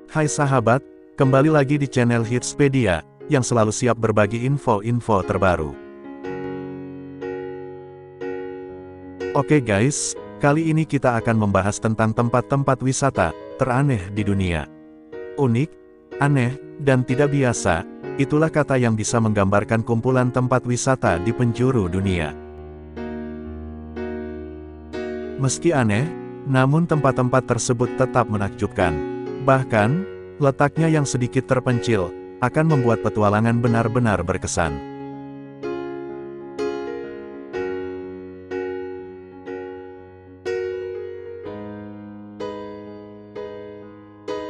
Hai sahabat, kembali lagi di channel Hitspedia, yang selalu siap berbagi info-info terbaru. Oke guys, kali ini kita akan membahas tentang tempat-tempat wisata teraneh di dunia. Unik, aneh, dan tidak biasa, itulah kata yang bisa menggambarkan kumpulan tempat wisata di penjuru dunia. Meski aneh, namun tempat-tempat tersebut tetap menakjubkan. Bahkan, letaknya yang sedikit terpencil, akan membuat petualangan benar-benar berkesan.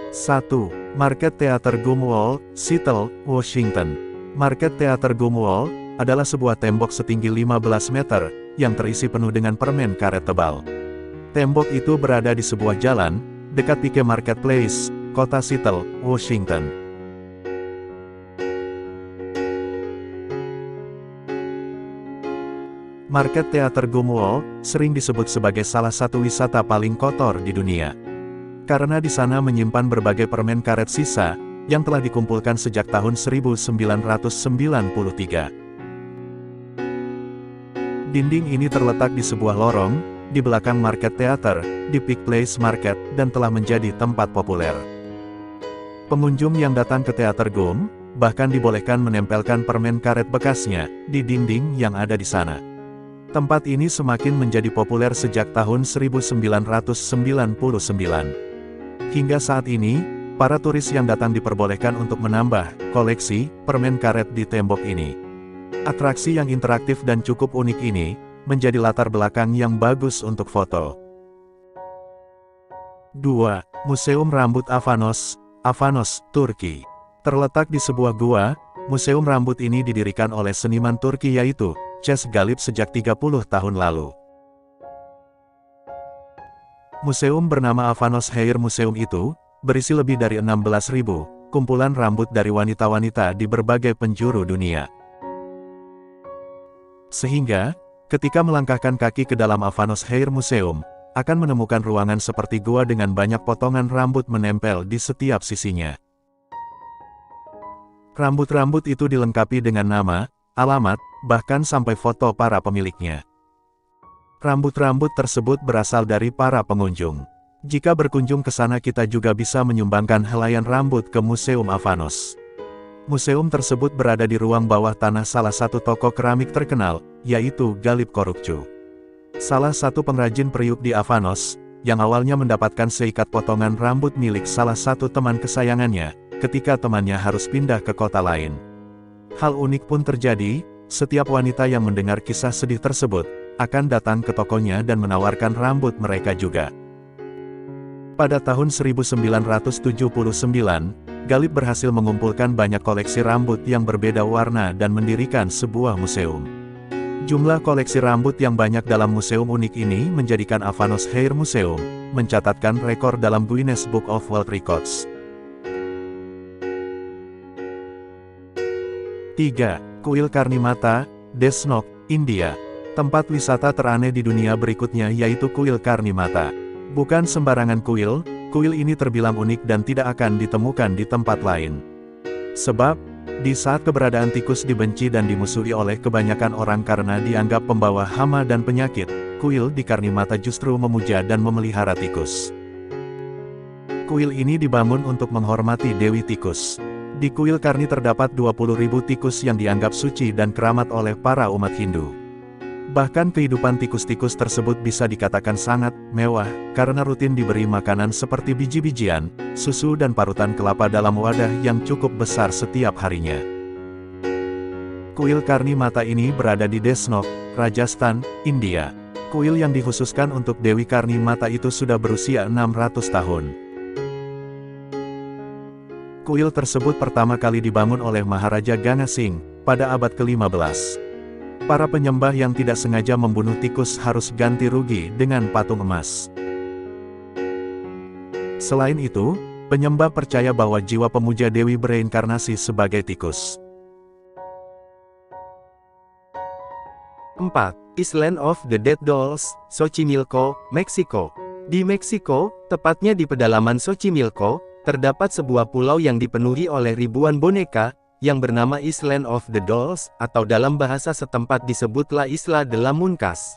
Satu, Market Theater Gumwall, Seattle, Washington. Market Theater Gumwall adalah sebuah tembok setinggi 15 meter, yang terisi penuh dengan permen karet tebal. Tembok itu berada di sebuah jalan, dekat Pike Marketplace, kota Seattle, Washington. Market Theater Gumwall sering disebut sebagai salah satu wisata paling kotor di dunia. Karena di sana menyimpan berbagai permen karet sisa, yang telah dikumpulkan sejak tahun 1993. Dinding ini terletak di sebuah lorong, di belakang Market Theater, di Pike Place Market, dan telah menjadi tempat populer. Pengunjung yang datang ke Teater Gum, bahkan dibolehkan menempelkan permen karet bekasnya, di dinding yang ada di sana. Tempat ini semakin menjadi populer sejak tahun 1999. Hingga saat ini, para turis yang datang diperbolehkan untuk menambah koleksi permen karet di tembok ini. Atraksi yang interaktif dan cukup unik ini, menjadi latar belakang yang bagus untuk foto. 2. Museum Rambut Avanos, Avanos, Turki. Terletak di sebuah gua, museum rambut ini didirikan oleh seniman Turki yaitu Ches Galip sejak 30 tahun lalu. Museum bernama Avanos Hair Museum itu, berisi lebih dari 16.000 kumpulan rambut dari wanita-wanita di berbagai penjuru dunia. Sehingga, ketika melangkahkan kaki ke dalam Avanos Hair Museum, akan menemukan ruangan seperti gua dengan banyak potongan rambut menempel di setiap sisinya. Rambut-rambut itu dilengkapi dengan nama, alamat, bahkan sampai foto para pemiliknya. Rambut-rambut tersebut berasal dari para pengunjung. Jika berkunjung ke sana kita juga bisa menyumbangkan helaian rambut ke Museum Avanos. Museum tersebut berada di ruang bawah tanah salah satu toko keramik terkenal, yaitu Galip Korukcu. Salah satu pengrajin periuk di Avanos, yang awalnya mendapatkan seikat potongan rambut milik salah satu teman kesayangannya, ketika temannya harus pindah ke kota lain. Hal unik pun terjadi, setiap wanita yang mendengar kisah sedih tersebut, akan datang ke tokonya dan menawarkan rambut mereka juga. Pada tahun 1979, Galip berhasil mengumpulkan banyak koleksi rambut yang berbeda warna dan mendirikan sebuah museum. Jumlah koleksi rambut yang banyak dalam museum unik ini menjadikan Avanos Hair Museum mencatatkan rekor dalam Guinness Book of World Records. 3. Kuil Karnimata, Desnok, India. Tempat wisata teraneh di dunia berikutnya yaitu Kuil Karnimata. Bukan sembarangan kuil, kuil ini terbilang unik dan tidak akan ditemukan di tempat lain. Sebab, di saat keberadaan tikus dibenci dan dimusuhi oleh kebanyakan orang karena dianggap pembawa hama dan penyakit, kuil di Karnimata justru memuja dan memelihara tikus. Kuil ini dibangun untuk menghormati Dewi Tikus. Di kuil Karni terdapat 20.000 tikus yang dianggap suci dan keramat oleh para umat Hindu. Bahkan kehidupan tikus-tikus tersebut bisa dikatakan sangat mewah, karena rutin diberi makanan seperti biji-bijian, susu dan parutan kelapa dalam wadah yang cukup besar setiap harinya. Kuil Karnimata ini berada di Desnok, Rajasthan, India. Kuil yang dikhususkan untuk Dewi Karnimata itu sudah berusia 600 tahun. Kuil tersebut pertama kali dibangun oleh Maharaja Gana Singh, pada abad ke-15. Para penyembah yang tidak sengaja membunuh tikus harus ganti rugi dengan patung emas. Selain itu, penyembah percaya bahwa jiwa pemuja Dewi bereinkarnasi sebagai tikus. 4. Island of the Dead Dolls, Xochimilco, Meksiko. Di Meksiko, tepatnya di pedalaman Xochimilco, terdapat sebuah pulau yang dipenuhi oleh ribuan boneka, yang bernama Island of the Dolls, atau dalam bahasa setempat disebutlah Isla de la Muncas.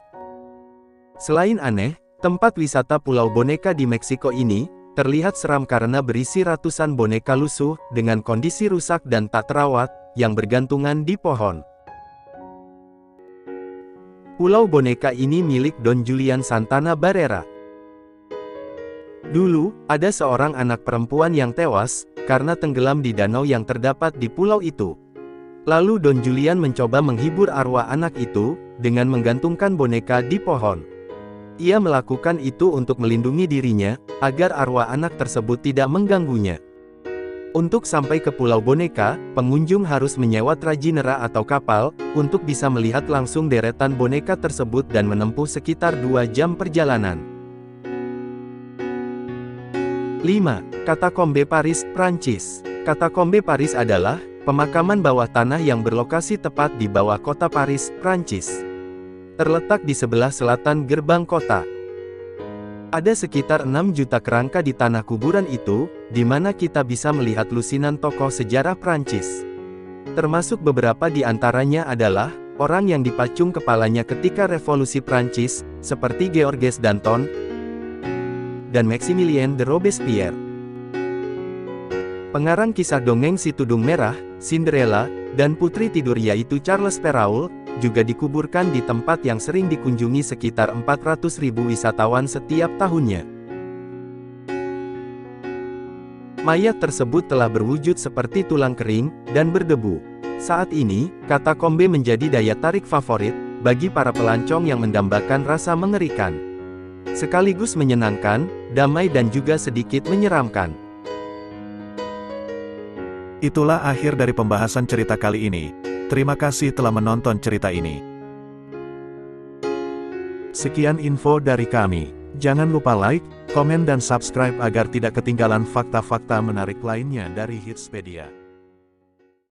Selain aneh, tempat wisata Pulau Boneka di Meksiko ini terlihat seram karena berisi ratusan boneka lusuh dengan kondisi rusak dan tak terawat, yang bergantungan di pohon. Pulau Boneka ini milik Don Julian Santana Barrera. Dulu, ada seorang anak perempuan yang tewas karena tenggelam di danau yang terdapat di pulau itu. Lalu Don Julian mencoba menghibur arwah anak itu dengan menggantungkan boneka di pohon. Ia melakukan itu untuk melindungi dirinya, agar arwah anak tersebut tidak mengganggunya. Untuk sampai ke Pulau Boneka, pengunjung harus menyewa trajinera atau kapal, untuk bisa melihat langsung deretan boneka tersebut dan menempuh sekitar 2 jam perjalanan. 5. Katakombe Paris, Prancis. Katakombe Paris adalah pemakaman bawah tanah yang berlokasi tepat di bawah kota Paris, Prancis. Terletak di sebelah selatan gerbang kota. Ada sekitar 6 juta kerangka di tanah kuburan itu, di mana kita bisa melihat lusinan tokoh sejarah Prancis. Termasuk beberapa di antaranya adalah orang yang dipacung kepalanya ketika revolusi Prancis, seperti Georges Danton dan Maximilien de Robespierre. Pengarang kisah dongeng Si Tudung Merah, Cinderella, dan Putri Tidur yaitu Charles Perrault, juga dikuburkan di tempat yang sering dikunjungi sekitar 400.000 wisatawan setiap tahunnya. Mayat tersebut telah berwujud seperti tulang kering, dan berdebu. Saat ini, katakombe menjadi daya tarik favorit, bagi para pelancong yang mendambakan rasa mengerikan. Sekaligus menyenangkan, damai dan juga sedikit menyeramkan. Itulah akhir dari pembahasan cerita kali ini. Terima kasih telah menonton cerita ini. Sekian info dari kami. Jangan lupa like, komen dan subscribe agar tidak ketinggalan fakta-fakta menarik lainnya dari Hitspedia.